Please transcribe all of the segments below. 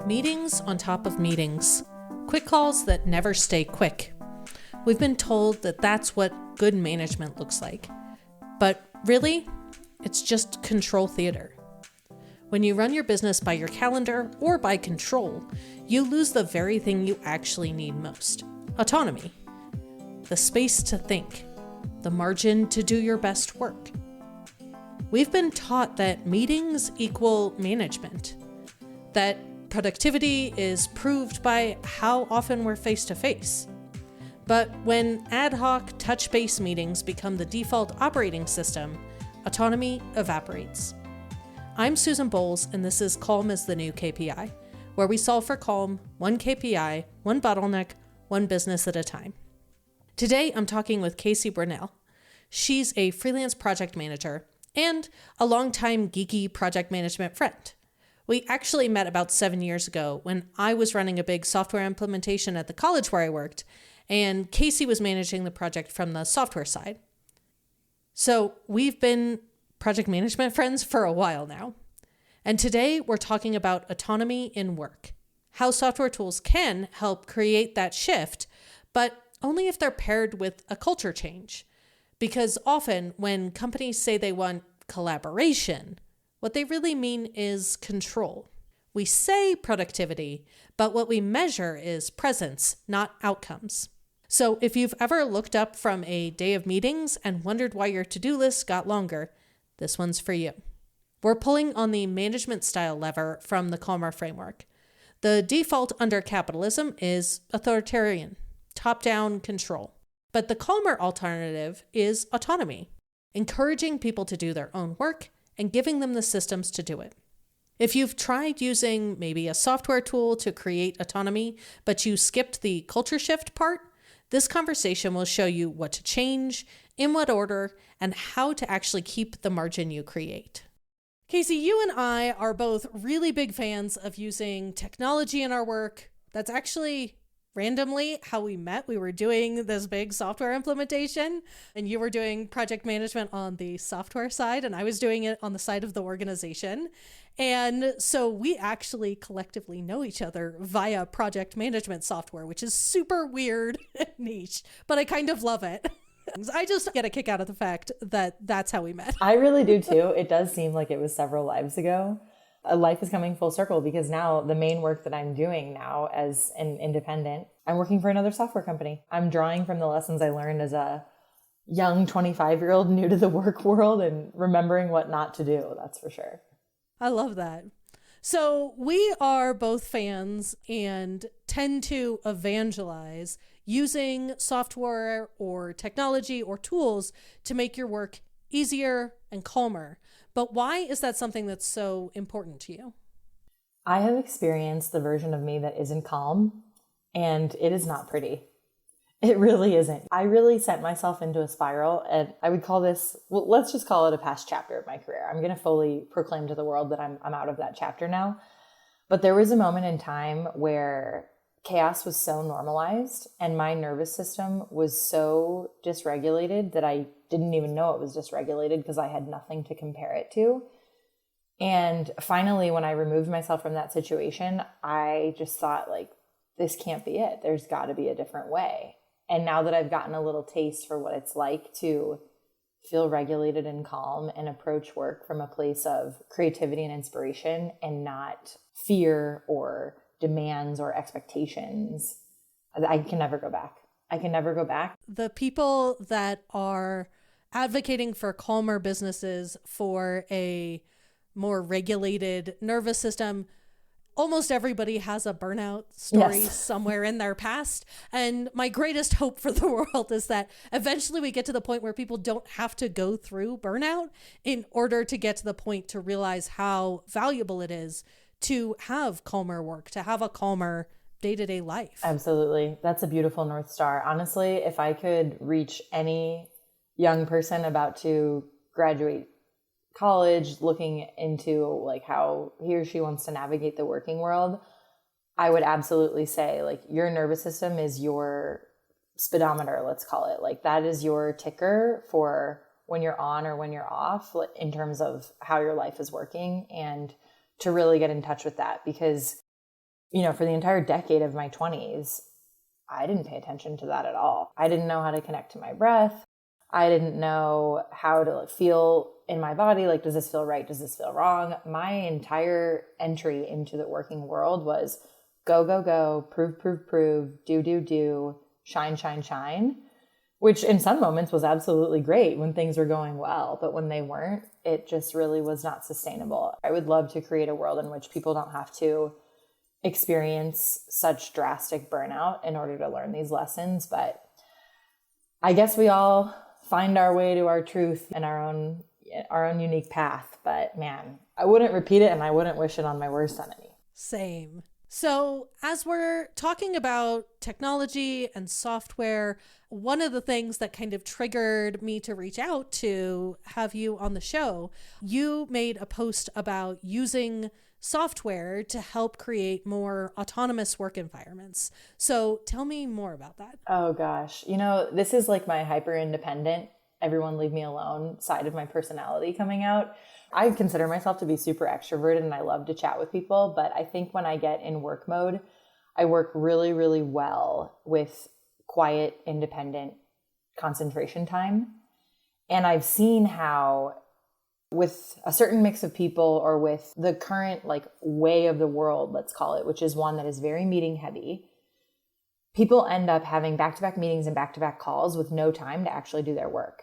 Meetings on top of meetings. Quick calls that never stay quick. We've been told that that's what good management looks like. But really, it's just control theater. When you run your business by your calendar or by control, you lose the very thing you actually need most: autonomy. The space to think. The margin to do your best work. We've been taught that meetings equal management, that productivity is proved by how often we're face to face. But when ad hoc touch-base meetings become the default operating system, autonomy evaporates. I'm Susan Bowles, and this is Calm is the New KPI, where we solve for calm, one KPI, one bottleneck, one business at a time. Today, I'm talking with Kacie Brennell. She's a freelance project manager and a longtime geeky project management friend. We actually met about 7 years ago when I was running a big software implementation at the college where I worked, and Kacie was managing the project from the software side. So we've been project management friends for a while now. And today we're talking about autonomy in work, how software tools can help create that shift, but only if they're paired with a culture change. Because often when companies say they want collaboration, what they really mean is control. We say productivity, but what we measure is presence, not outcomes. So if you've ever looked up from a day of meetings and wondered why your to-do list got longer, this one's for you. We're pulling on the management style lever from the Calmer framework. The default under capitalism is authoritarian, top-down control. But the Calmer alternative is autonomy, encouraging people to do their own work and giving them the systems to do it. If you've tried using maybe a software tool to create autonomy, but you skipped the culture shift part, this conversation will show you what to change, in what order, and how to actually keep the margin you create. Kacie, you and I are both really big fans of using technology in our work. That's actually randomly how we met. We were doing this big software implementation, and you were doing project management on the software side, and I was doing it on the side of the organization. And so we actually collectively know each other via project management software, which is super weird and niche, but I kind of love it. I just get a kick out of the fact that that's how we met. I really do too. It does seem like it was several lives ago. Life is coming full circle because now the main work that I'm doing now as an independent, I'm working for another software company. I'm drawing from the lessons I learned as a young 25-year-old new to the work world and remembering what not to do. That's for sure. I love that. So we are both fans and tend to evangelize using software or technology or tools to make your work easier and calmer. But why is that something that's so important to you? I have experienced the version of me that isn't calm, and it is not pretty. It really isn't. I really sent myself into a spiral, and I would call this, well, let's just call it a past chapter of my career. I'm going to fully proclaim to the world that I'm out of that chapter now. But there was a moment in time where chaos was so normalized and my nervous system was so dysregulated that I didn't even know it was dysregulated because I had nothing to compare it to. And finally, when I removed myself from that situation, I just thought, like, this can't be it. There's got to be a different way. And now that I've gotten a little taste for what it's like to feel regulated and calm and approach work from a place of creativity and inspiration and not fear or demands or expectations, I can never go back. I can never go back. The people that are advocating for calmer businesses, for a more regulated nervous system, almost everybody has a burnout story somewhere in their past. And my greatest hope for the world is that eventually we get to the point where people don't have to go through burnout in order to get to the point to realize how valuable it is to have calmer work, to have a calmer day-to-day life. Absolutely. That's a beautiful North Star. Honestly, if I could reach any young person about to graduate college, looking into like how he or she wants to navigate the working world, I would absolutely say, like, your nervous system is your speedometer, let's call it. Like, that is your ticker for when you're on or when you're off in terms of how your life is working, and to really get in touch with that, because For the entire decade of my 20s, I didn't pay attention to that at all. I didn't know how to connect to my breath. I didn't know how to feel in my body. Like, does this feel right? Does this feel wrong? My entire entry into the working world was go, go, go, prove, prove, prove, do, shine, shine, shine, which in some moments was absolutely great when things were going well. But when they weren't, it just really was not sustainable. I would love to create a world in which people don't have to experience such drastic burnout in order to learn these lessons. But I guess we all find our way to our truth and our own unique path. But man, I wouldn't repeat it and I wouldn't wish it on my worst enemy. Same. So as we're talking about technology and software, one of the things that kind of triggered me to reach out to have you on the show, you made a post about using software to help create more autonomous work environments. So tell me more about that. Oh gosh. This is like my hyper independent, everyone leave me alone side of my personality coming out. I consider myself to be super extroverted and I love to chat with people, but I think when I get in work mode, I work really, really well with quiet, independent concentration time. And I've seen how with a certain mix of people or with the current way of the world, let's call it, which is one that is very meeting heavy, people end up having back-to-back meetings and back-to-back calls with no time to actually do their work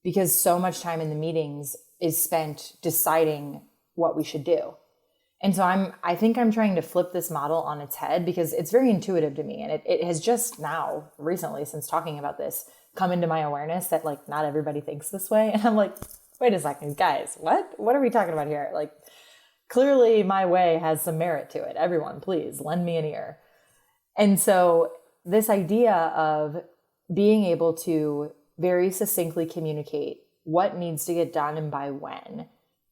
because so much time in the meetings is spent deciding what we should do. And so I think I'm trying to flip this model on its head because it's very intuitive to me. And it has just now recently, since talking about this, come into my awareness that not everybody thinks this way. And I'm like, wait a second, guys, what are we talking about here? Clearly my way has some merit to it. Everyone, please lend me an ear. And so this idea of being able to very succinctly communicate what needs to get done and by when,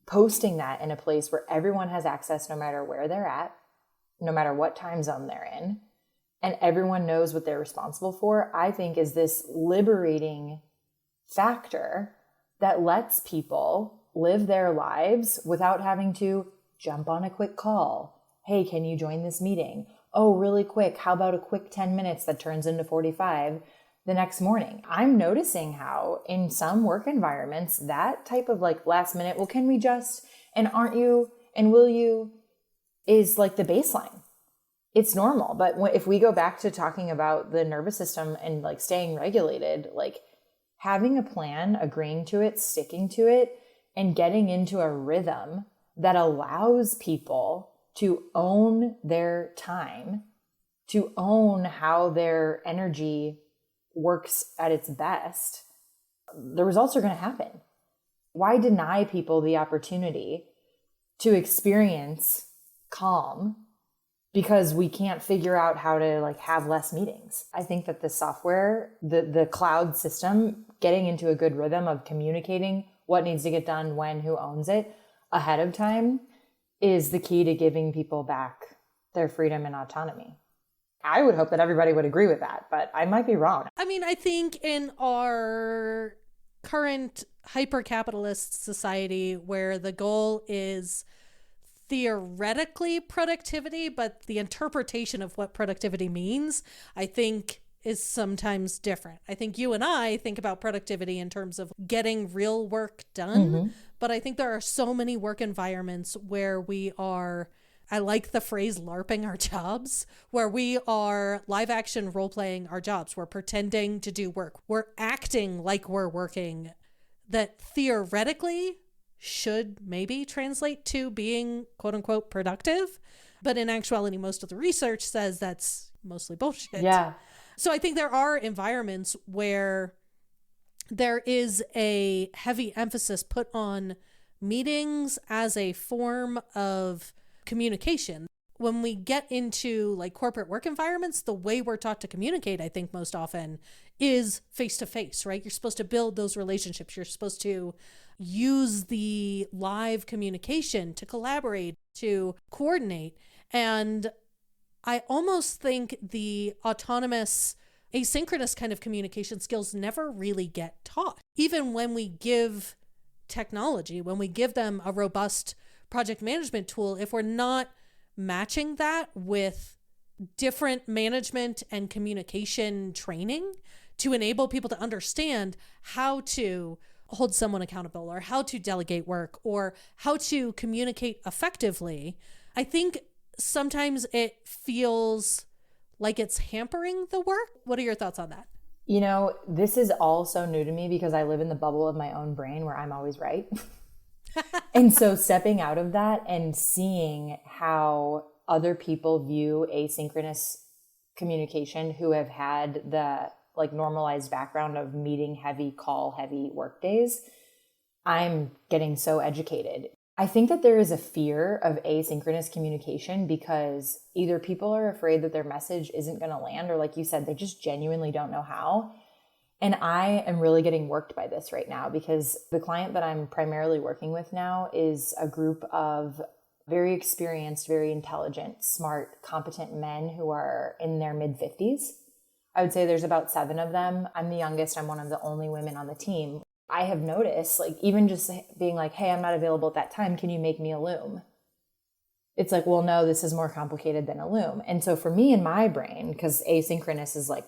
posting that in a place where everyone has access no matter where they're at, no matter what time zone they're in, and everyone knows what they're responsible for, I think is this liberating factor that lets people live their lives without having to jump on a quick call. Hey, can you join this meeting? Oh, really quick. How about a quick 10 minutes that turns into 45 the next morning? I'm noticing how in some work environments, that type of last minute, well, can we just, and aren't you, and will you, is the baseline. It's normal. But if we go back to talking about the nervous system and staying regulated, having a plan, agreeing to it, sticking to it, and getting into a rhythm that allows people to own their time, to own how their energy works at its best, the results are going to happen. Why deny people the opportunity to experience calm because we can't figure out how to have less meetings? I think that the software, the cloud system, getting into a good rhythm of communicating what needs to get done, when, who owns it ahead of time is the key to giving people back their freedom and autonomy. I would hope that everybody would agree with that, but I might be wrong. I mean, I think in our current hyper-capitalist society where the goal is theoretically productivity, but the interpretation of what productivity means, I think is sometimes different. I think you and I think about productivity in terms of getting real work done, but I think there are so many work environments where we are, I like the phrase LARPing our jobs, where we are live action role playing our jobs. We're pretending to do work. We're acting like we're working, that theoretically should maybe translate to being quote unquote productive. But in actuality, most of the research says that's mostly bullshit. Yeah. So I think there are environments where there is a heavy emphasis put on meetings as a form of communication. When we get into corporate work environments, the way we're taught to communicate, I think most often is face to face, right? You're supposed to build those relationships. You're supposed to use the live communication to collaborate, to coordinate. And I almost think the autonomous, asynchronous kind of communication skills never really get taught. Even when we give technology, when we give them a robust project management tool, if we're not matching that with different management and communication training to enable people to understand how to hold someone accountable or how to delegate work or how to communicate effectively, I think sometimes it feels like it's hampering the work. What are your thoughts on that? You know, this is all so new to me because I live in the bubble of my own brain where I'm always right. And so stepping out of that and seeing how other people view asynchronous communication who have had the like normalized background of meeting heavy, call heavy work days, I'm getting so educated. I think that there is a fear of asynchronous communication because either people are afraid that their message isn't going to land, or like you said, they just genuinely don't know how. And I am really getting worked by this right now because the client that I'm primarily working with now is a group of very experienced, very intelligent, smart, competent men who are in their mid-50s. I would say there's about 7 of them. I'm the youngest. I'm one of the only women on the team. I have noticed, like, even just being like, hey, I'm not available at that time. Can you make me a loom? It's like, well, no, this is more complicated than a loom. And so for me in my brain, because asynchronous is like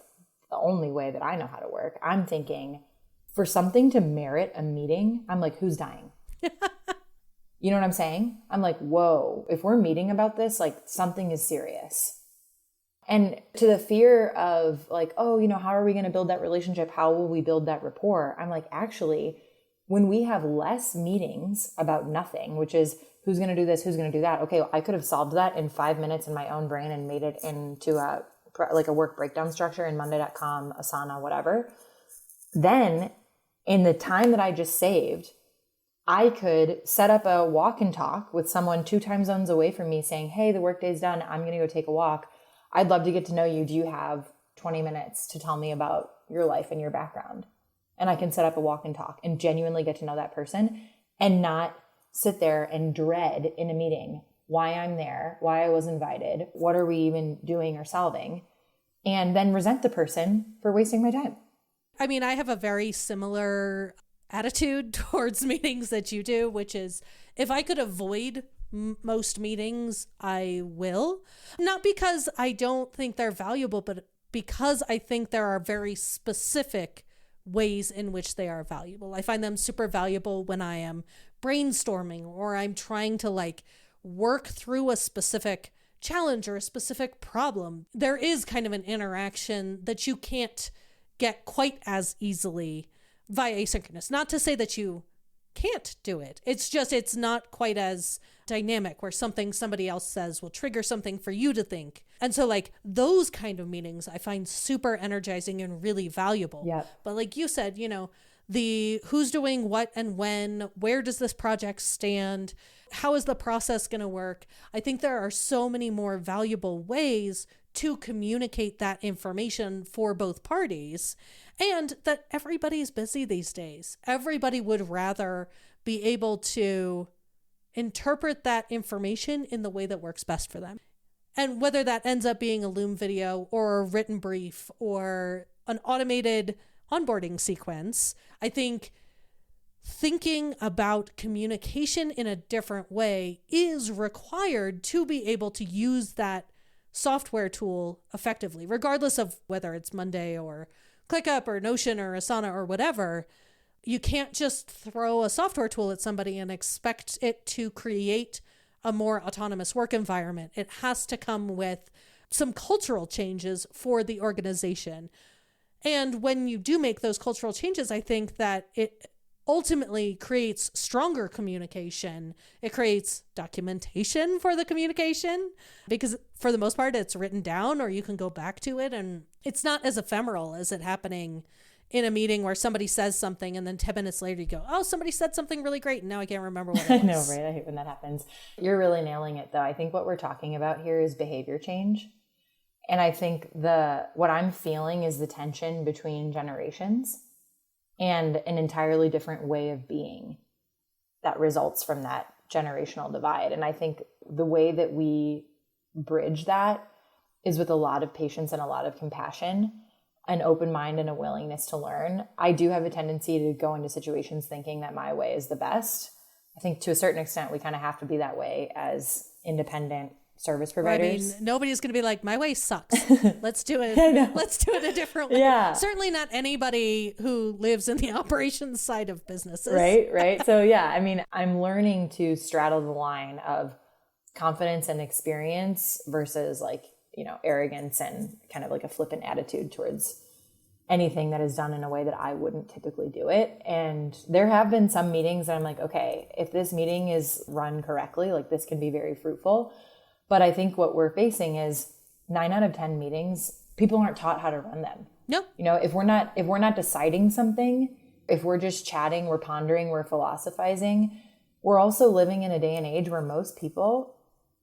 the only way that I know how to work, I'm thinking for something to merit a meeting, I'm like, who's dying? You know what I'm saying? I'm like, whoa, if we're meeting about this, like something is serious. And to the fear of like, oh, you know, how are we going to build that relationship? How will we build that rapport? I'm like, actually, when we have less meetings about nothing, which is who's going to do this, who's going to do that. Okay, I could have solved that in 5 minutes in my own brain and made it into a work breakdown structure in Monday.com, Asana, whatever. Then in the time that I just saved, I could set up a walk and talk with someone 2 time zones away from me saying, hey, the workday's done. I'm going to go take a walk. I'd love to get to know you. Do you have 20 minutes to tell me about your life and your background? And I can set up a walk and talk and genuinely get to know that person and not sit there and dread in a meeting why I'm there, why I was invited, what are we even doing or solving, and then resent the person for wasting my time. I mean, I have a very similar attitude towards meetings that you do, which is if I could avoid most meetings, I will. Not because I don't think they're valuable, but because I think there are very specific ways in which they are valuable. I find them super valuable when I am brainstorming or I'm trying to like work through a specific challenge or a specific problem. There is kind of an interaction that you can't get quite as easily via asynchronous. Not to say that you can't do it. It's just, it's not quite as dynamic where something somebody else says will trigger something for you to think. And so like those kind of meetings I find super energizing and really valuable. Yeah. But like you said, you know, the who's doing what and when, where does this project stand? How is the process going to work? I think there are so many more valuable ways to communicate that information for both parties, and that everybody's busy these days. Everybody would rather be able to interpret that information in the way that works best for them. And whether that ends up being a Loom video or a written brief or an automated onboarding sequence, I think thinking about communication in a different way is required to be able to use that software tool effectively, regardless of whether it's Monday or ClickUp or Notion or Asana or whatever. You can't just throw a software tool at somebody and expect it to create a more autonomous work environment. It has to come with some cultural changes for the organization. And when you do make those cultural changes, I think that it ultimately creates stronger communication. It creates documentation for the communication because for the most part, it's written down or you can go back to it. And it's not as ephemeral as it happening in a meeting where somebody says something and then 10 minutes later you go, oh, somebody said something really great and now I can't remember what it was. I know, right? I hate when that happens. You're really nailing it though. I think what we're talking about here is behavior change. And I think what I'm feeling is the tension between generations and an entirely different way of being that results from that generational divide. And I think the way that we bridge that is with a lot of patience and a lot of compassion, an open mind and a willingness to learn. I do have a tendency to go into situations thinking that my way is the best. I think to a certain extent, we kind of have to be that way as independent service I mean, providers. nobody's going to be like, my way sucks. Let's do it. Let's do it a different way. Yeah. Certainly not anybody who lives in the operations side of businesses. Right. So yeah, I mean, I'm learning to straddle the line of confidence and experience versus like, arrogance and kind of like a flippant attitude towards anything that is done in a way that I wouldn't typically do it. And there have been some meetings that I'm like, okay, if this meeting is run correctly, like this can be very fruitful. But I think what we're facing is 9 out of 10 meetings, people aren't taught how to run them. No. If we're not deciding something, if we're just chatting, we're pondering, we're philosophizing, we're also living in a day and age where most people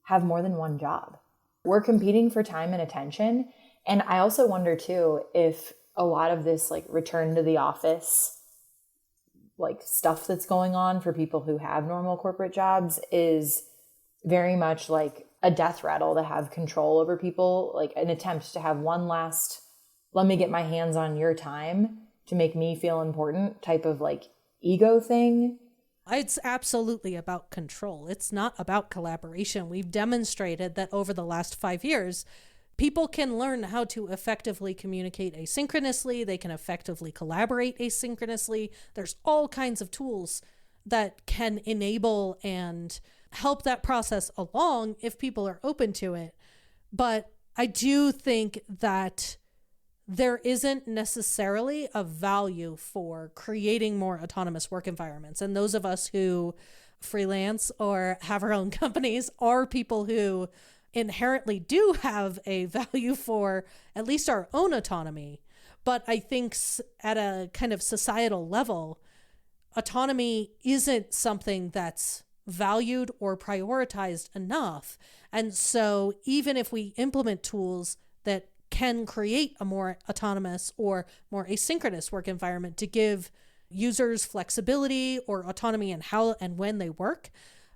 have more than one job. We're competing for time and attention. And I also wonder too, if a lot of this like return to the office, like stuff that's going on for people who have normal corporate jobs is very much like a death rattle to have control over people, like an attempt to have one last, let me get my hands on your time to make me feel important type of like ego thing. It's absolutely about control. It's not about collaboration. We've demonstrated that over the last 5 years, people can learn how to effectively communicate asynchronously. They can effectively collaborate asynchronously. There's all kinds of tools that can enable and help that process along if people are open to it. But I do think that there isn't necessarily a value for creating more autonomous work environments. And those of us who freelance or have our own companies are people who inherently do have a value for at least our own autonomy. But I think at a kind of societal level, autonomy isn't something that's valued or prioritized enough. And so even if we implement tools that can create a more autonomous or more asynchronous work environment to give users flexibility or autonomy in how and when they work,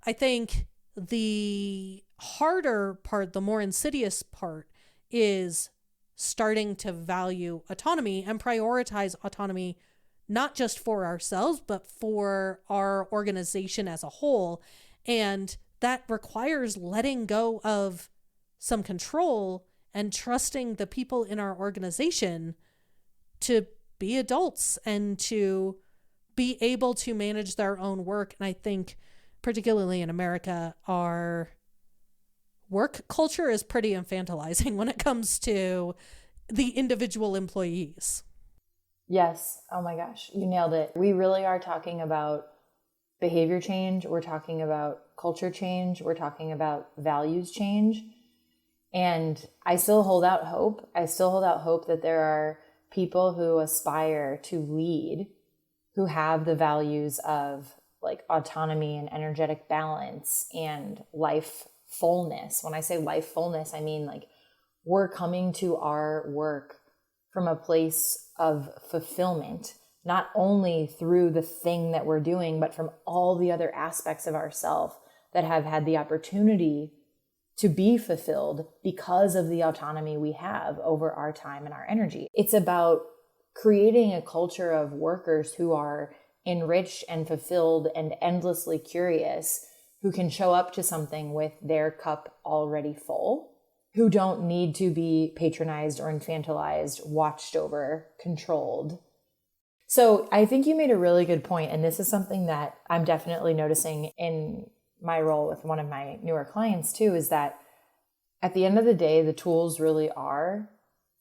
I think the harder part, the more insidious part, is starting to value autonomy and prioritize autonomy, not just for ourselves, but for our organization as a whole. And that requires letting go of some control and trusting the people in our organization to be adults and to be able to manage their own work. And I think, particularly in America, our work culture is pretty infantilizing when it comes to the individual employees. Yes. Oh my gosh, you nailed it. We really are talking about behavior change. We're talking about culture change. We're talking about values change. And I still hold out hope. I still hold out hope that there are people who aspire to lead, who have the values of like autonomy and energetic balance and life fullness. When I say life fullness, I mean like we're coming to our work from a place of fulfillment, not only through the thing that we're doing, but from all the other aspects of ourself that have had the opportunity to be fulfilled because of the autonomy we have over our time and our energy. It's about creating a culture of workers who are enriched and fulfilled and endlessly curious, who can show up to something with their cup already full, who don't need to be patronized or infantilized, watched over, controlled. So I think you made a really good point, and this is something that I'm definitely noticing in my role with one of my newer clients too, is that at the end of the day, the tools really are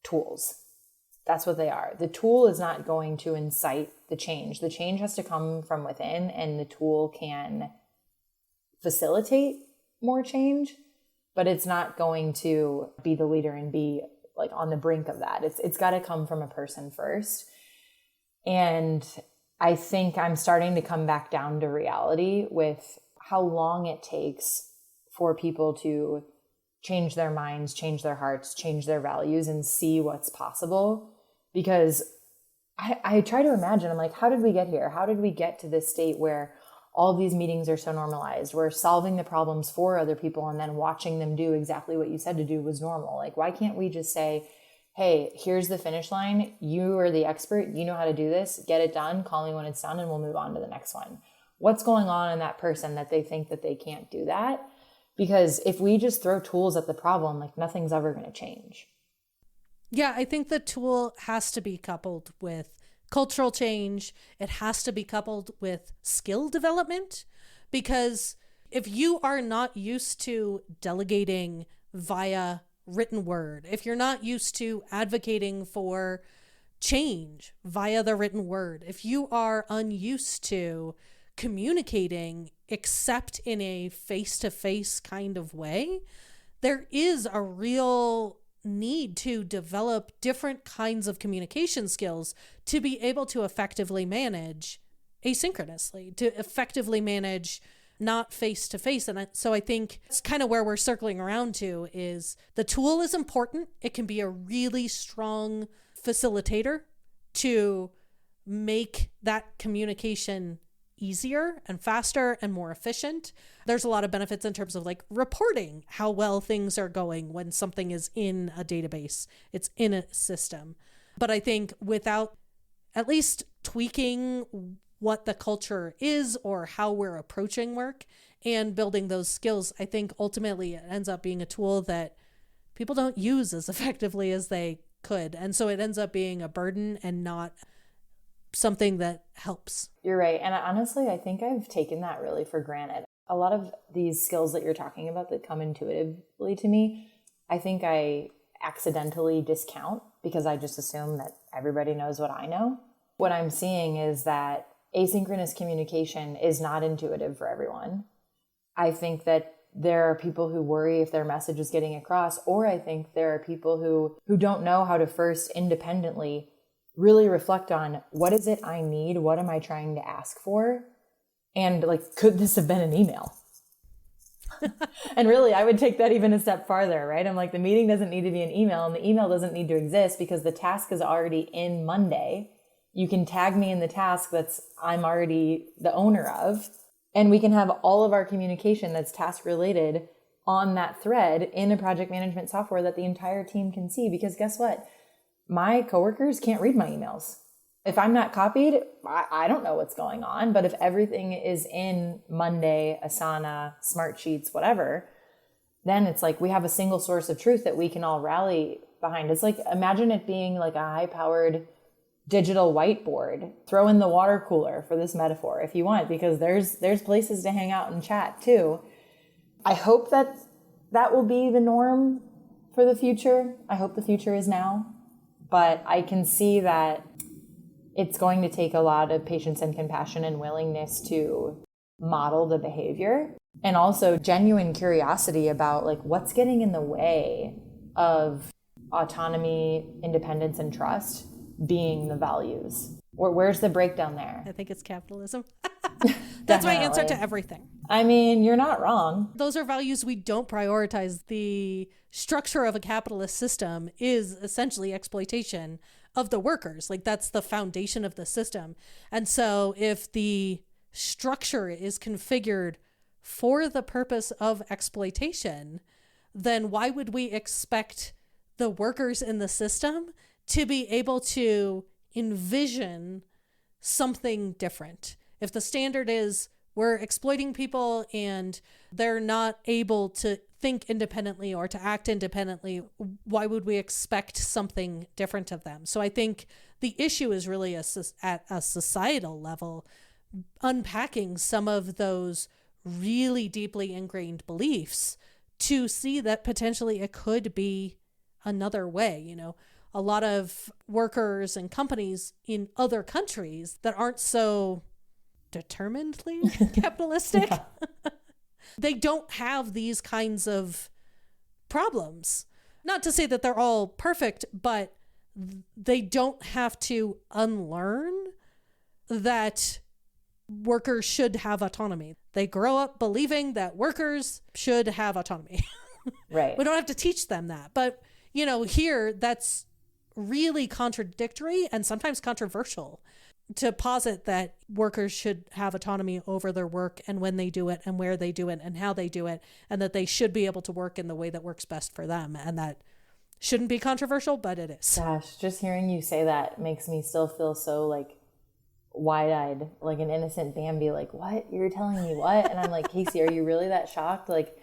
tools. That's what they are. The tool is not going to incite the change. The change has to come from within, and the tool can facilitate more change, but it's not going to be the leader and be like on the brink of that. It's got to come from a person first. And I think I'm starting to come back down to reality with how long it takes for people to change their minds, change their hearts, change their values, and see what's possible. Because I try to imagine, I'm like, how did we get here? How did we get to this state where all these meetings are so normalized? We're solving the problems for other people and then watching them do exactly what you said to do was normal. Like, why can't we just say, hey, here's the finish line. You are the expert. You know how to do this. Get it done. Call me when it's done and we'll move on to the next one. What's going on in that person that they think that they can't do that? Because if we just throw tools at the problem, like nothing's ever going to change. Yeah, I think the tool has to be coupled with cultural change. It has to be coupled with skill development, because if you are not used to delegating via written word, if you're not used to advocating for change via the written word, if you are unused to communicating except in a face-to-face kind of way, there is a real need to develop different kinds of communication skills to be able to effectively manage asynchronously, to effectively manage not face to face. And so I think it's kind of where we're circling around to is the tool is important. It can be a really strong facilitator to make that communication easier and faster and more efficient. There's a lot of benefits in terms of like reporting how well things are going when something is in a database, it's in a system. But I think without at least tweaking what the culture is or how we're approaching work and building those skills, I think ultimately it ends up being a tool that people don't use as effectively as they could. And so it ends up being a burden and not something that helps. You're right. And honestly, I think I've taken that really for granted. A lot of these skills that you're talking about that come intuitively to me, I think I accidentally discount because I just assume that everybody knows what I know. What I'm seeing is that asynchronous communication is not intuitive for everyone. I think that there are people who worry if their message is getting across, or I think there are people who don't know how to first independently really reflect on what is it I need? What am I trying to ask for? And like, could this have been an email? And really, I would take that even a step farther, right? I'm like, the meeting doesn't need to be an email and the email doesn't need to exist because the task is already in Monday. You can tag me in the task I'm already the owner of, and we can have all of our communication that's task related on that thread in a project management software that the entire team can see. Because guess what? My coworkers can't read my emails. If I'm not copied, I don't know what's going on. But if everything is in Monday, Asana, Smartsheets, whatever, then it's like we have a single source of truth that we can all rally behind. It's like, imagine it being like a high-powered digital whiteboard. Throw in the water cooler for this metaphor if you want, because there's places to hang out and chat too. I hope that will be the norm for the future. I hope the future is now. But I can see that it's going to take a lot of patience and compassion and willingness to model the behavior, and also genuine curiosity about like what's getting in the way of autonomy, independence, and trust being the values. Or where's the breakdown there? I think it's capitalism. That's my answer to everything. I mean, you're not wrong. Those are values we don't prioritize. The structure of a capitalist system is essentially exploitation of the workers. Like that's the foundation of the system. And so if the structure is configured for the purpose of exploitation, then why would we expect the workers in the system to be able to envision something different? If the standard is we're exploiting people and they're not able to think independently or to act independently, why would we expect something different of them? So I think the issue is really at a societal level, unpacking some of those really deeply ingrained beliefs to see that potentially it could be another way. You know, a lot of workers and companies in other countries that aren't so determinedly capitalistic, they don't have these kinds of problems. Not to say that they're all perfect, but they don't have to unlearn that workers should have autonomy. They grow up believing that workers should have autonomy. Right. We don't have to teach them that. But, you know, here that's really contradictory and sometimes controversial to posit that workers should have autonomy over their work and when they do it and where they do it and how they do it, and that they should be able to work in the way that works best for them. And that shouldn't be controversial, but it is. Gosh, just hearing you say that makes me still feel so like wide-eyed, like an innocent Bambi, like, what? You're telling me what? And I'm like, Kacie, are you really that shocked? Like,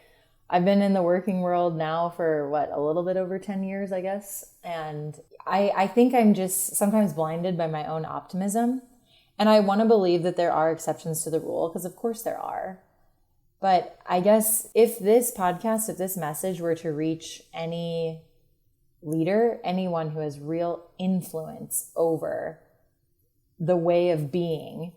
I've been in the working world now for a little bit over 10 years, I guess. And I think I'm just sometimes blinded by my own optimism. And I want to believe that there are exceptions to the rule, because of course there are. But I guess if this podcast, if this message were to reach any leader, anyone who has real influence over the way of being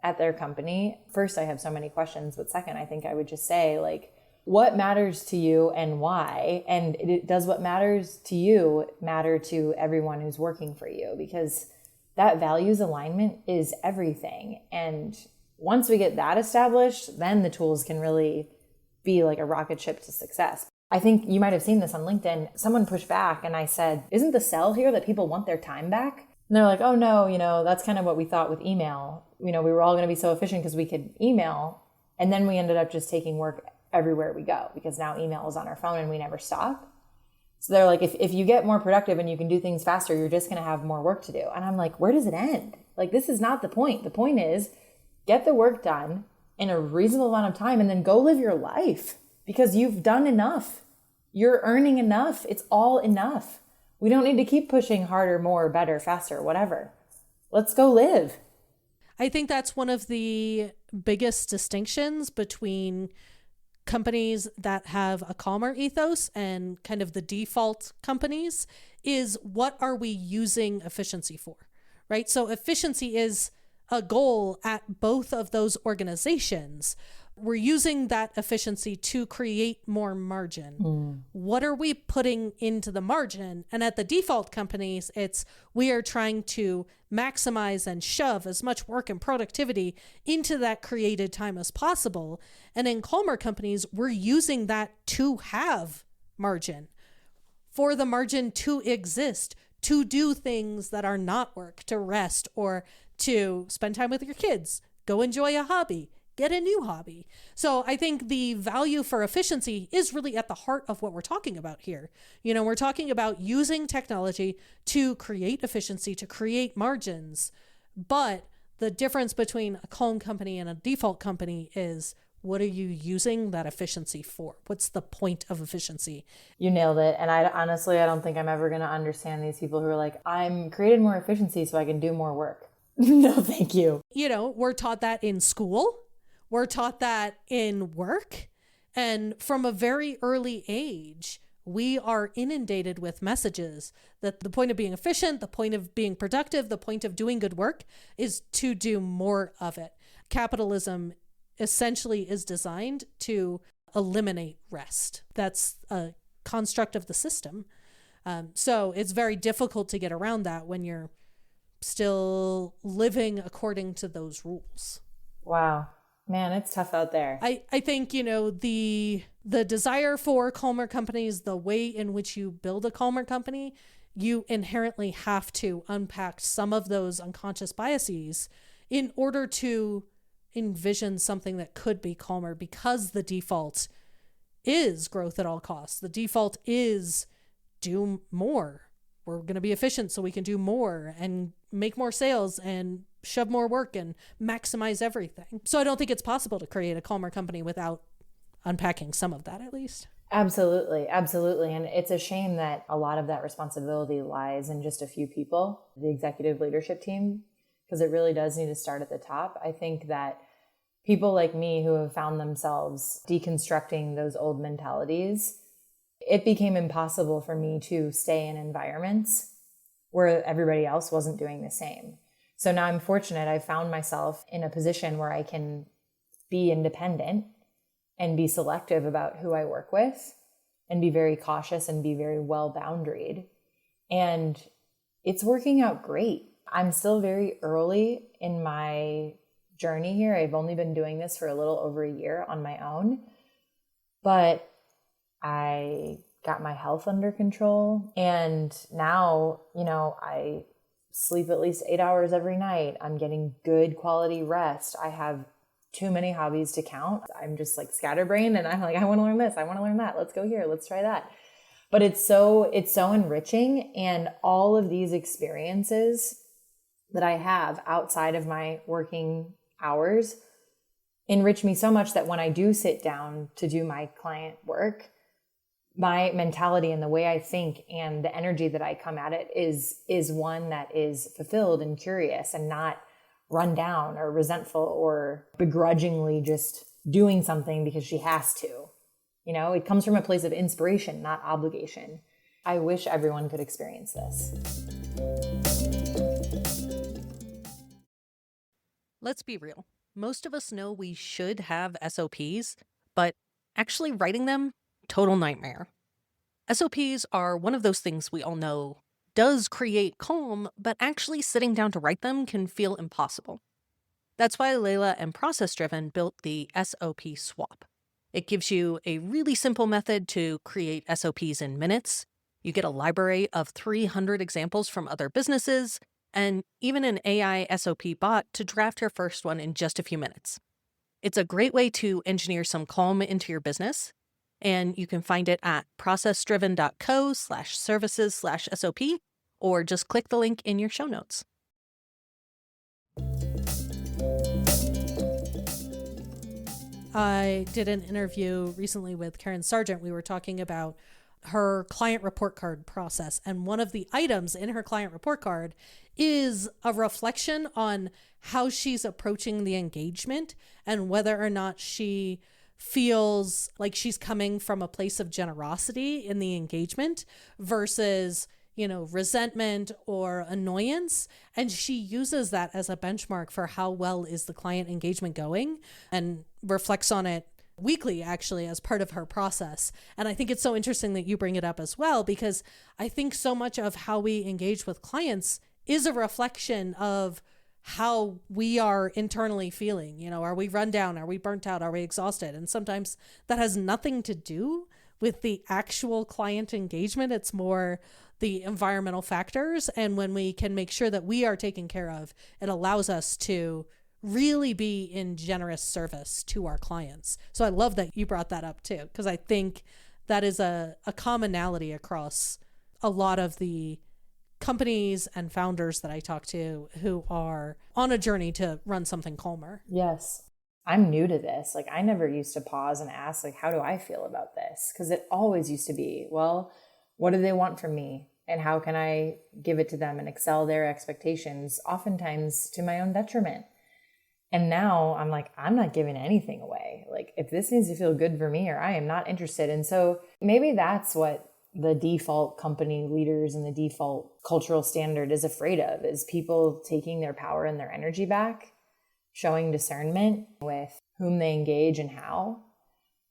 at their company, first, I have so many questions. But second, I think I would just say, like, what matters to you and why? And does what matters to you matter to everyone who's working for you? Because that values alignment is everything. And once we get that established, then the tools can really be like a rocket ship to success. I think you might have seen this on LinkedIn. Someone pushed back and I said, isn't the sell here that people want their time back? And they're like, oh no, that's kind of what we thought with email. We were all going to be so efficient because we could email. And then we ended up just taking work everywhere we go, because now email is on our phone and we never stop. So they're like, if you get more productive and you can do things faster, you're just going to have more work to do. And I'm like, where does it end? Like, this is not the point. The point is get the work done in a reasonable amount of time and then go live your life, because you've done enough. You're earning enough. It's all enough. We don't need to keep pushing harder, more, better, faster, whatever. Let's go live. I think that's one of the biggest distinctions between companies that have a calmer ethos and kind of the default companies is, what are we using efficiency for, right? So efficiency is a goal at both of those organizations. We're using that efficiency to create more margin. What are we putting into the margin? And at the default companies, it's we are trying to maximize and shove as much work and productivity into that created time as possible. And in calmer companies, we're using that to have margin, for the margin to exist, to do things that are not work, to rest, or to spend time with your kids, go enjoy a hobby, get a new hobby. So I think the value for efficiency is really at the heart of what we're talking about here. We're talking about using technology to create efficiency, to create margins. But the difference between a calm company and a default company is, what are you using that efficiency for? What's the point of efficiency? You nailed it. And I don't think I'm ever going to understand these people who are like, I'm created more efficiency so I can do more work. No, thank you. We're taught that in school. We're taught that in work. And from a very early age, we are inundated with messages that the point of being efficient, the point of being productive, the point of doing good work is to do more of it. Capitalism essentially is designed to eliminate rest. That's a construct of the system. So it's very difficult to get around that when you're still living according to those rules. Wow. Man, it's tough out there. I think, the desire for calmer companies, the way in which you build a calmer company, you inherently have to unpack some of those unconscious biases in order to envision something that could be calmer, because the default is growth at all costs. The default is do more. We're going to be efficient so we can do more and make more sales and shove more work and maximize everything. So I don't think it's possible to create a calmer company without unpacking some of that, at least. Absolutely. Absolutely. And it's a shame that a lot of that responsibility lies in just a few people, the executive leadership team, because it really does need to start at the top. I think that people like me who have found themselves deconstructing those old mentalities, it became impossible for me to stay in environments where everybody else wasn't doing the same. So now I'm fortunate. I found myself in a position where I can be independent and be selective about who I work with and be very cautious and be very well boundaried. And it's working out great. I'm still very early in my journey here. I've only been doing this for a little over a year on my own, but I got my health under control. And now, I sleep at least 8 hours every night. I'm getting good quality rest. I have too many hobbies to count. I'm just like scatterbrained and I'm like, I want to learn this. I want to learn that. Let's go here. Let's try that. But it's so enriching. And all of these experiences that I have outside of my working hours enrich me so much that when I do sit down to do my client work, my mentality and the way I think and the energy that I come at it is one that is fulfilled and curious and not run down or resentful or begrudgingly just doing something because she has to. You know, it comes from a place of inspiration, not obligation. I wish everyone could experience this. Let's be real. Most of us know we should have SOPs, but actually writing them, total nightmare. SOPs are one of those things we all know does create calm, but actually sitting down to write them can feel impossible. That's why Layla and Process Driven built the SOP swap. It gives you a really simple method to create SOPs in minutes. You get a library of 300 examples from other businesses, and even an AI SOP bot to draft your first one in just a few minutes. It's a great way to engineer some calm into your business, and you can find it at processdriven.co/services/SOP, or just click the link in your show notes. I did an interview recently with Karen Sargent. We were talking about her client report card process. And one of the items in her client report card is a reflection on how she's approaching the engagement and whether or not she feels like she's coming from a place of generosity in the engagement versus, resentment or annoyance. And she uses that as a benchmark for how well is the client engagement going and reflects on it weekly, actually, as part of her process. And I think it's so interesting that you bring it up as well, because I think so much of how we engage with clients is a reflection of how we are internally feeling. Are we run down? Are we burnt out? Are we exhausted? And sometimes that has nothing to do with the actual client engagement. It's more the environmental factors. And when we can make sure that we are taken care of, it allows us to really be in generous service to our clients. So I love that you brought that up too, because I think that is a commonality across a lot of the companies and founders that I talk to who are on a journey to run something calmer. Yes. I'm new to this. I never used to pause and ask, how do I feel about this? Because it always used to be, well, what do they want from me? And how can I give it to them and excel their expectations, oftentimes to my own detriment? And now I'm I'm not giving anything away. If this needs to feel good for me, or I am not interested. And so maybe that's what the default company leaders and the default cultural standard is afraid of, is people taking their power and their energy back, showing discernment with whom they engage and how.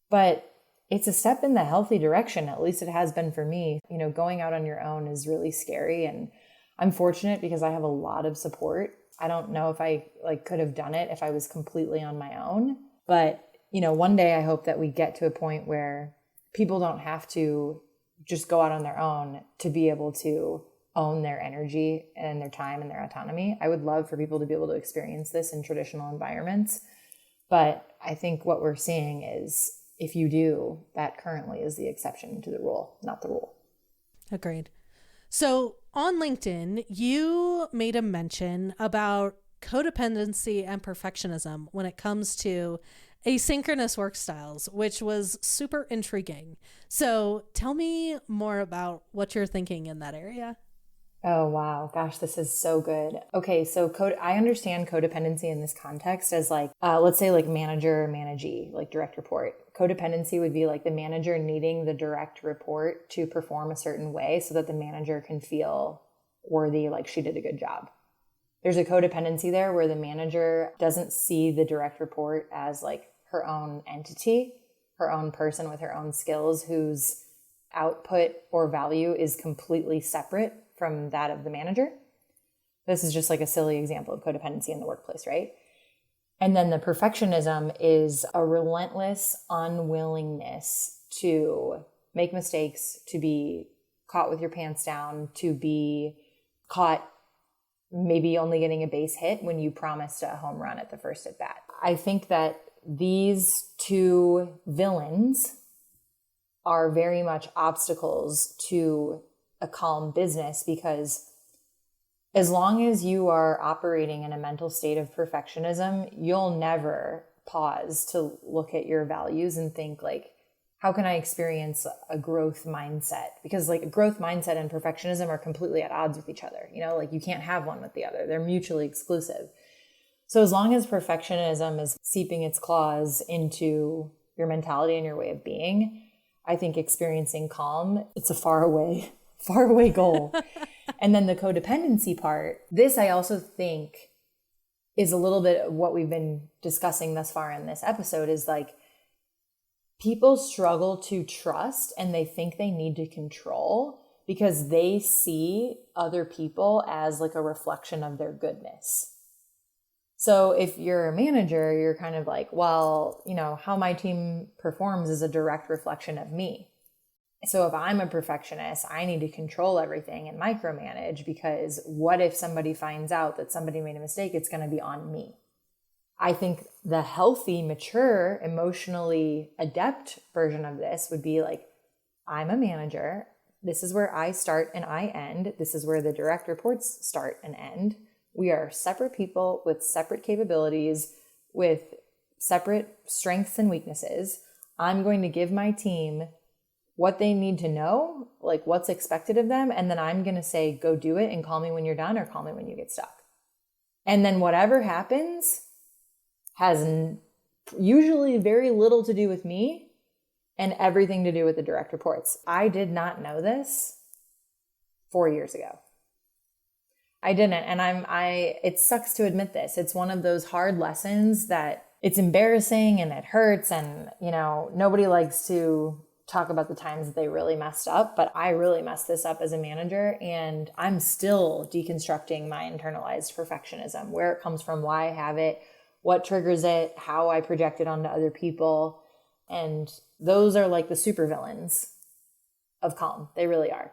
But it's a step in the healthy direction. At least it has been for me. Going out on your own is really scary. And I'm fortunate because I have a lot of support. I don't know if I could have done it if I was completely on my own. But, one day I hope that we get to a point where people don't have to just go out on their own to be able to own their energy and their time and their autonomy. I would love for people to be able to experience this in traditional environments. But I think what we're seeing is, if you do, that currently is the exception to the rule, not the rule. Agreed. So on LinkedIn, you made a mention about codependency and perfectionism when it comes to asynchronous work styles, which was super intriguing. So tell me more about what you're thinking in that area. Oh, wow. Gosh, this is so good. Okay. So I understand codependency in this context as let's say manager, managee, direct report. Codependency would be the manager needing the direct report to perform a certain way so that the manager can feel worthy, she did a good job. There's a codependency there where the manager doesn't see the direct report as her own entity, her own person with her own skills, whose output or value is completely separate from that of the manager. This is just a silly example of codependency in the workplace, right? And then the perfectionism is a relentless unwillingness to make mistakes, to be caught with your pants down, to be caught maybe only getting a base hit when you promised a home run at the first at bat. I think that these two villains are very much obstacles to a calm business, because as long as you are operating in a mental state of perfectionism, you'll never pause to look at your values and think like, how can I experience a growth mindset? Because like a growth mindset and perfectionism are completely at odds with each other. You know, like you can't have one with the other. They're mutually exclusive. So as long as perfectionism is seeping its claws into your mentality and your way of being, I think experiencing calm, it's a far away goal. And then the codependency part, this I also think is a little bit of what we've been discussing thus far in this episode, is like people struggle to trust and they think they need to control because they see other people as like a reflection of their goodness. So if you're a manager, you're kind of like, well, you know, how my team performs is a direct reflection of me. So if I'm a perfectionist, I need to control everything and micromanage, because what if somebody finds out that somebody made a mistake? It's going to be on me. I think the healthy, mature, emotionally adept version of this would be like, I'm a manager. This is where I start and I end. This is where the direct reports start and end. We are separate people with separate capabilities, with separate strengths and weaknesses. I'm going to give my team what they need to know, like what's expected of them. And then I'm going to say, go do it and call me when you're done or call me when you get stuck. And then whatever happens has usually very little to do with me and everything to do with the direct reports. I did not know this 4 years ago. I didn't. And it sucks to admit this. It's one of those hard lessons that it's embarrassing and it hurts. And, you know, nobody likes to talk about the times that they really messed up, but I really messed this up as a manager, and I'm still deconstructing my internalized perfectionism, where it comes from, why I have it, what triggers it, how I project it onto other people. And those are like the supervillains of calm. They really are.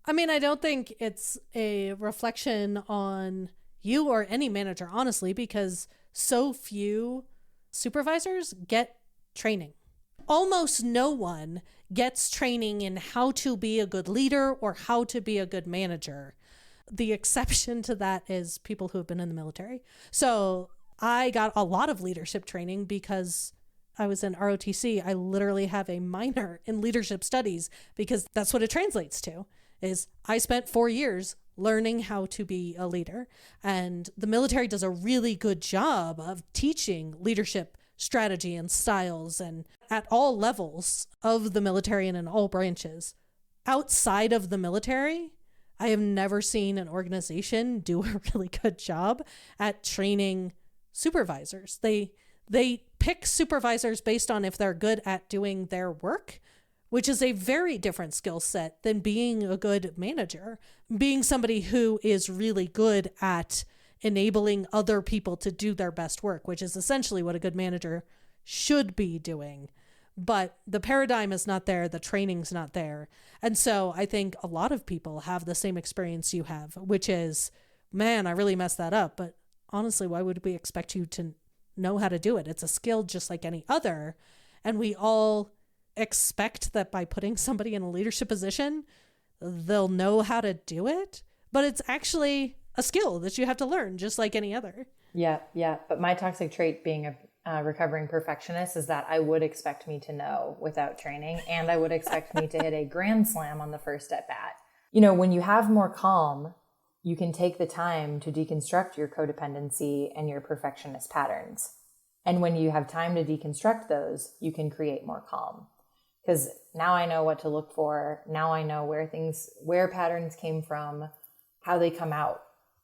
I mean, I don't think it's a reflection on you or any manager, honestly, because so few supervisors get training. Almost no one gets training in how to be a good leader or how to be a good manager. The exception to that is people who have been in the military. So I got a lot of leadership training because I was in ROTC. I literally have a minor in leadership studies because that's what it translates to, is I spent 4 years learning how to be a leader. And the military does a really good job of teaching leadership strategy and styles, and at all levels of the military and in all branches. Outside of the military, I have never seen an organization do a really good job at training supervisors. They pick supervisors based on if they're good at doing their work, which is a very different skill set than being a good manager, being somebody who is really good at enabling other people to do their best work, which is essentially what a good manager should be doing. But the paradigm is not there. The training's not there. And so I think a lot of people have the same experience you have, which is, man, I really messed that up. But honestly, why would we expect you to know how to do it? It's a skill just like any other. And we all expect that by putting somebody in a leadership position, they'll know how to do it. But it's actually a skill that you have to learn just like any other. Yeah. But my toxic trait, being a recovering perfectionist, is that I would expect me to know without training, and I would expect me to hit a grand slam on the first at bat. You know, when you have more calm, you can take the time to deconstruct your codependency and your perfectionist patterns. And when you have time to deconstruct those, you can create more calm. Because now I know what to look for. Now I know where patterns came from, how they come out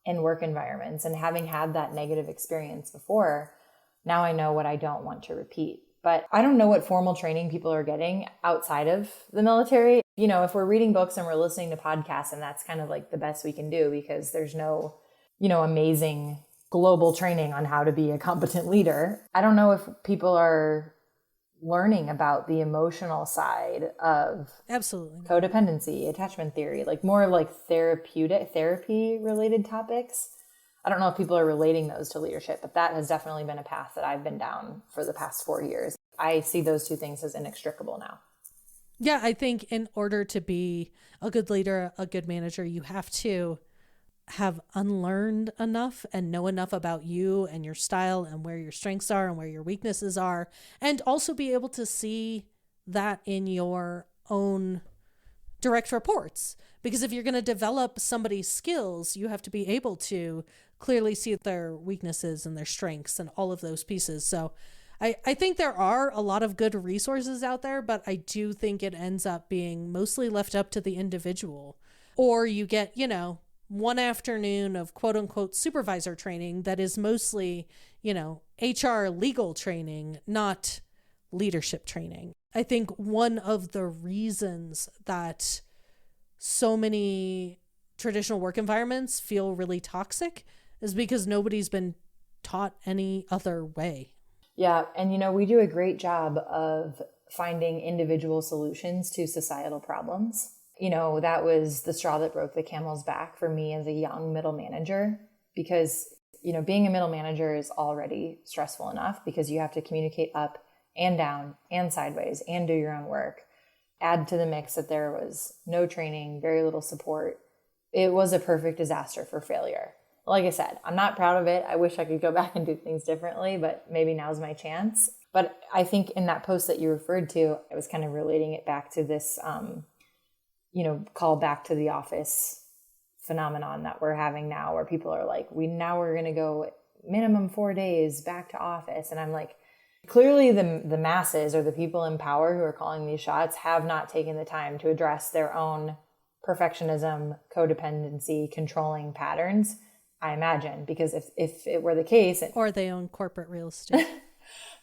in work environments. And having had that negative experience before, now I know what I don't want to repeat. But I don't know what formal training people are getting outside of the military. You know, if we're reading books and we're listening to podcasts, and that's kind of like the best we can do, because there's no, you know, amazing global training on how to be a competent leader. I don't know if people are learning about the emotional side of Absolutely codependency, attachment theory, like more like therapy related topics. I don't know if people are relating those to leadership, but that has definitely been a path that I've been down for the past 4 years. I see those two things as inextricable now. Yeah, I think in order to be a good leader, a good manager, you have to have unlearned enough and know enough about you and your style and where your strengths are and where your weaknesses are, and also be able to see that in your own direct reports. Because if you're going to develop somebody's skills, you have to be able to clearly see their weaknesses and their strengths and all of those pieces. So I think there are a lot of good resources out there, but I do think it ends up being mostly left up to the individual. Or you get, one afternoon of quote unquote supervisor training that is mostly, HR legal training, not leadership training. I think one of the reasons that so many traditional work environments feel really toxic is because nobody's been taught any other way. Yeah. And, we do a great job of finding individual solutions to societal problems. That was the straw that broke the camel's back for me as a young middle manager, because, being a middle manager is already stressful enough because you have to communicate up and down and sideways and do your own work. Add to the mix that there was no training, very little support. It was a perfect disaster for failure. Like I said, I'm not proud of it. I wish I could go back and do things differently, but maybe now's my chance. But I think in that post that you referred to, I was kind of relating it back to this, call back to the office phenomenon that we're having now, where people are like, we're going to go minimum 4 days back to office. And I'm like, clearly the masses or the people in power who are calling these shots have not taken the time to address their own perfectionism, codependency, controlling patterns, I imagine, because if it were the case... Or they own corporate real estate.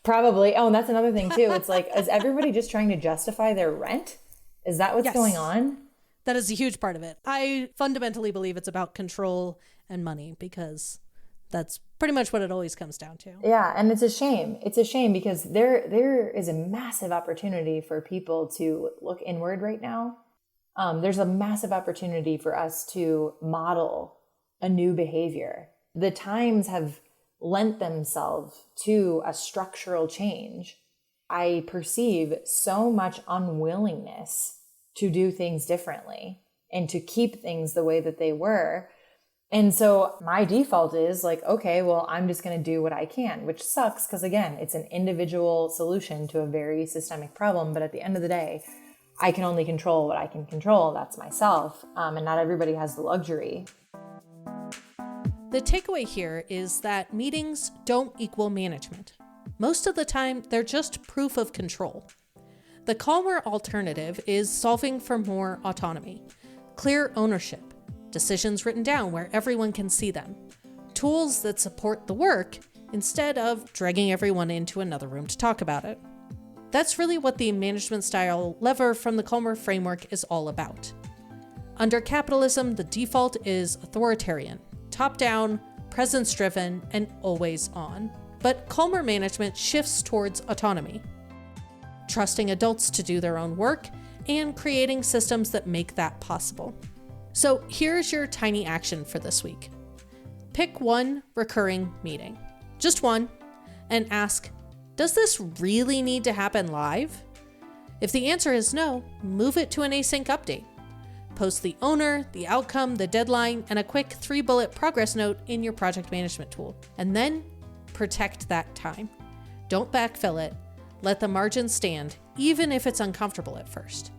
Probably. Oh, and that's another thing too. It's like, is everybody just trying to justify their rent? Is that what's going on? That is a huge part of it. I fundamentally believe it's about control and money, because that's pretty much what it always comes down to. Yeah, and it's a shame. It's a shame because there is a massive opportunity for people to look inward right now. There's a massive opportunity for us to model a new behavior. The times have lent themselves to a structural change. I perceive so much unwillingness to do things differently and to keep things the way that they were. And so my default is like, okay, well, I'm just going to do what I can, which sucks because, again, it's an individual solution to a very systemic problem. But at the end of the day, I can only control what I can control. That's myself. And not everybody has the luxury. The takeaway here is that meetings don't equal management. Most of the time, they're just proof of control. The calmer alternative is solving for more autonomy, clear ownership, decisions written down where everyone can see them, tools that support the work instead of dragging everyone into another room to talk about it. That's really what the management style lever from the Calmer framework is all about. Under capitalism, the default is authoritarian, top-down, presence-driven, and always on. But Calmer management shifts towards autonomy, trusting adults to do their own work and creating systems that make that possible. So here's your tiny action for this week. Pick one recurring meeting, just one, and ask, does this really need to happen live? If the answer is no, move it to an async update. Post the owner, the outcome, the deadline, and a quick 3-bullet progress note in your project management tool. And then protect that time. Don't backfill it. Let the margin stand, even if it's uncomfortable at first.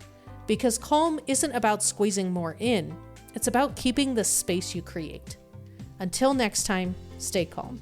Because calm isn't about squeezing more in. It's about keeping the space you create. Until next time, stay calm.